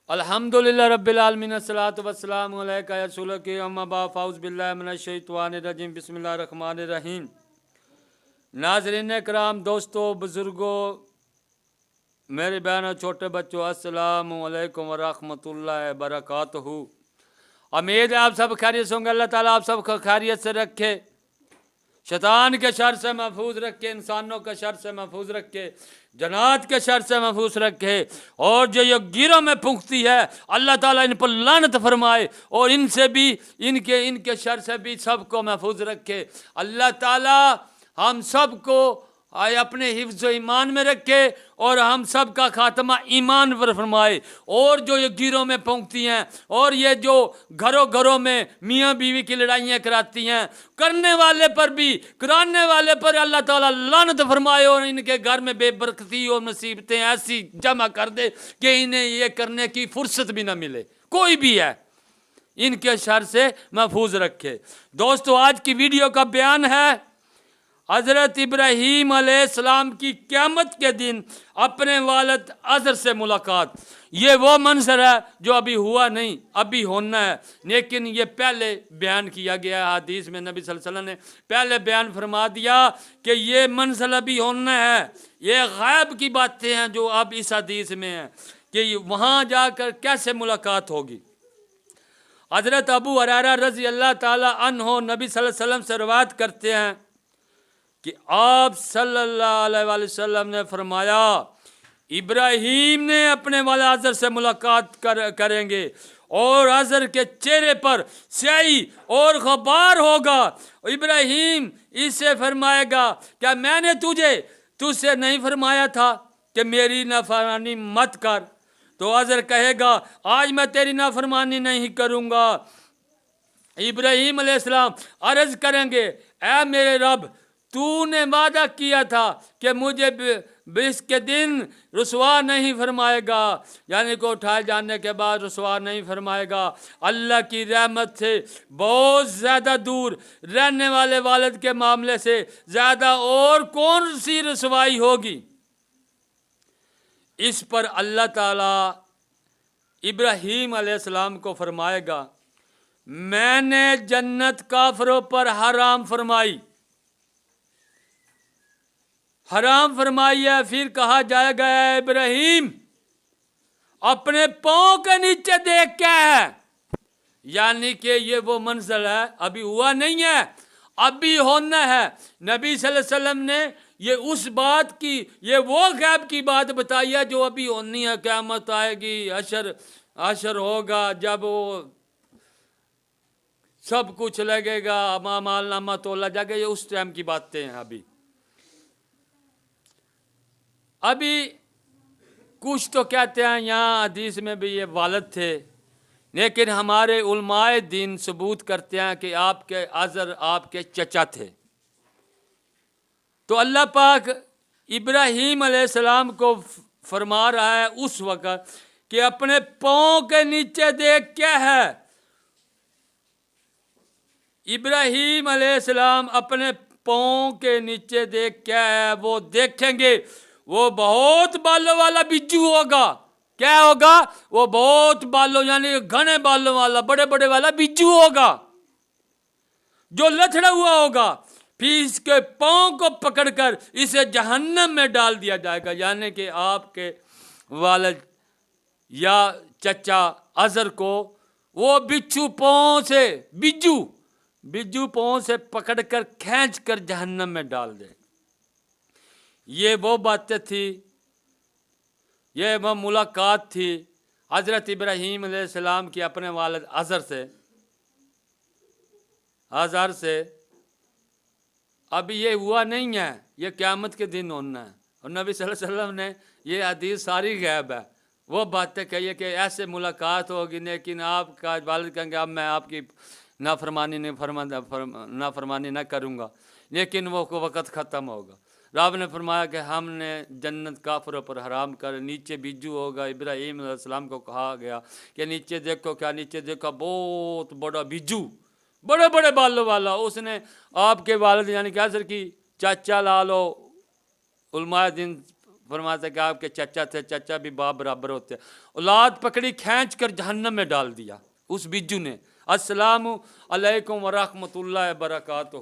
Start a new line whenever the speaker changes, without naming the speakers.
अल्हम्दुलिल्लाह रब्बिल आलमीन अस्सलातु वस्सलामु अलैका या रसूलक अम्मा बाद फ़ाऊज़ बिल्लाहि मिनश शैतानिर रजीम बिस्मिल्लाहिर रहमानिर रहीम। नाज़रीन कराम, दोस्तों, बुज़ुर्गों, मेरे बहनों, छोटे बच्चों, अस्सलामु अलैकुम व रहमतुल्लाहि व बरकातहू। उम्मीद है आप सब खैरियत होंगे। अल्लाह ताला आप सब को खैरियत से रखे, शैतान के शर से महफूज रखे, इंसानों के शर से महफूज रखे, जन्नात के शर से महफूज रखे। और जो ये गिरोह में फूंकती है, अल्लाह ताला इन पर लानत फरमाए और इनसे भी इनके शर से भी सबको महफूज रखे। अल्लाह ताला हम सबको अपने हिफ्ज़ ईमान में रखे और हम सब का खात्मा ईमान पर फरमाए। और जो ये गिरोह में पहुंचती हैं और ये जो घरों घरों में मियाँ बीवी की लड़ाइयाँ कराती हैं, करने वाले पर भी कराने वाले पर अल्लाह ताला लानत फरमाए और इनके घर में बेबरकती और मुसीबतें ऐसी जमा कर दे कि इन्हें ये करने की फुर्सत भी ना मिले। कोई भी है, इनके शर से महफूज रखे। दोस्तों, आज की वीडियो का बयान है हज़रत इब्राहीम अलैहिस्सलाम की क़यामत के दिन अपने वालिद अज़र से मुलाकात। ये वो मंजर है जो अभी हुआ नहीं, अभी होना है, लेकिन ये पहले बयान किया गया है। हदीस में नबी सल्लल्लाहु अलैहि वसल्लम ने पहले बयान फरमा दिया कि ये मंजर अभी होना है। ये गैब की बातें हैं जो अब इस हदीस में है कि वहाँ जाकर कैसे मुलाकात होगी। हज़रत अबू हुरैरा रज़ी अल्लाह ताला अन्हो नबी सल्लल्लाहु अलैहि वसल्लम से रवायत करते हैं कि आप सल्लल्लाहु अलैहि वसल्लम ने फरमाया, इब्राहीम ने अपने वाले अज़र से मुलाकात करेंगे और अज़र के चेहरे पर स्याही और ग़बार होगा। इब्राहीम इससे फरमाएगा, क्या मैंने तुझसे नहीं फरमाया था कि मेरी नाफरमानी मत कर? तो अज़र कहेगा, आज मैं तेरी नाफरमानी नहीं करूँगा। इब्राहीम अलैहिस्सलाम अर्ज़ करेंगे, ऐ मेरे रब, तूने वादा किया था कि मुझे इसके दिन रुसवा नहीं फरमाएगा, यानी को उठाए जाने के बाद रुसवा नहीं फरमाएगा। अल्लाह की रहमत से बहुत ज़्यादा दूर रहने वाले वालिद के मामले से ज़्यादा और कौन सी रुसवाई होगी। इस पर अल्लाह ताला इब्राहीम अलैहिस्सलाम को फरमाएगा, मैंने जन्नत काफिरों पर हराम फरमाई है। फिर कहा जाएगा, इब्राहीम अपने पाँव के नीचे देख क्या है? यानी कि ये वो मंजर है, अभी हुआ नहीं है, अभी होना है। नबी सल्लल्लाहु अलैहि वसल्लम ने ये उस बात की, ये वो गैब की बात बताई है जो अभी होनी है। क़यामत आएगी, हशर होगा, जब वो सब कुछ लगेगा, मालनामा तोला जाएगा, ये उस टाइम की बातें हैं। अभी कुछ तो कहते हैं यहाँ हदीस में भी ये वालिद थे, लेकिन हमारे उलमाए दीन सबूत करते हैं कि आपके अज़र आपके चचा थे। तो अल्लाह पाक इब्राहीम अलैहिस्सलाम को फरमा रहा है उस वक़्त कि अपने पाँव के नीचे देख क्या है। इब्राहीम अलैहिस्सलाम अपने पाँव के नीचे देख क्या है, वो देखेंगे, वो बहुत बालों वाला बिज्जू होगा। क्या होगा? वो बहुत बालों यानी घने बालों वाला, बड़े बड़े वाला बिज्जू होगा जो लथड़ा हुआ होगा। फिर इसके पाँव को पकड़कर इसे जहन्नम में डाल दिया जाएगा। यानी कि आपके वालिद या चचा अज़र को वो बिच्छू पाँव से बिज्जू पाँव से पकड़कर खींच कर जहन्नम में डाल दे। ये वो बातें थी, ये वो मुलाकात थी हज़रत इब्राहीम अलैहिस्सलाम की अपने वालिद अज़र से। अभी ये हुआ नहीं है, ये क़यामत के दिन होना है। और नबी सल्लल्लाहु अलैहि वसल्लम ने ये हदीस सारी गैब है, वो बातें कही है कि ऐसे मुलाकात होगी, लेकिन आपका वालिद कहेंगे, अब मैं आपकी नाफरमानी न करूँगा, लेकिन वो वक़्त ख़त्म होगा। रब ने फरमाया कि हमने जन्नत काफिरों पर हराम कर, नीचे बिज्जू होगा। इब्राहीम अलैहिस्सलाम को कहा गया कि नीचे देखो, क्या नीचे देखा? बहुत बड़ा बिज्जू, बड़े बड़े बालों वाला। उसने आपके वालिद यानी कि अज़र की चाचा ला लो, उलमाए दिन فرماتا کہ آپ کے چچا تھے، چچا بھی باپ برابر ہوتے ہیں، اولاد پکڑی کھینچ کر جہنم میں ڈال دیا اس بجو نے۔ السلام علیکم ورحمۃ اللہ وبرکاتہ۔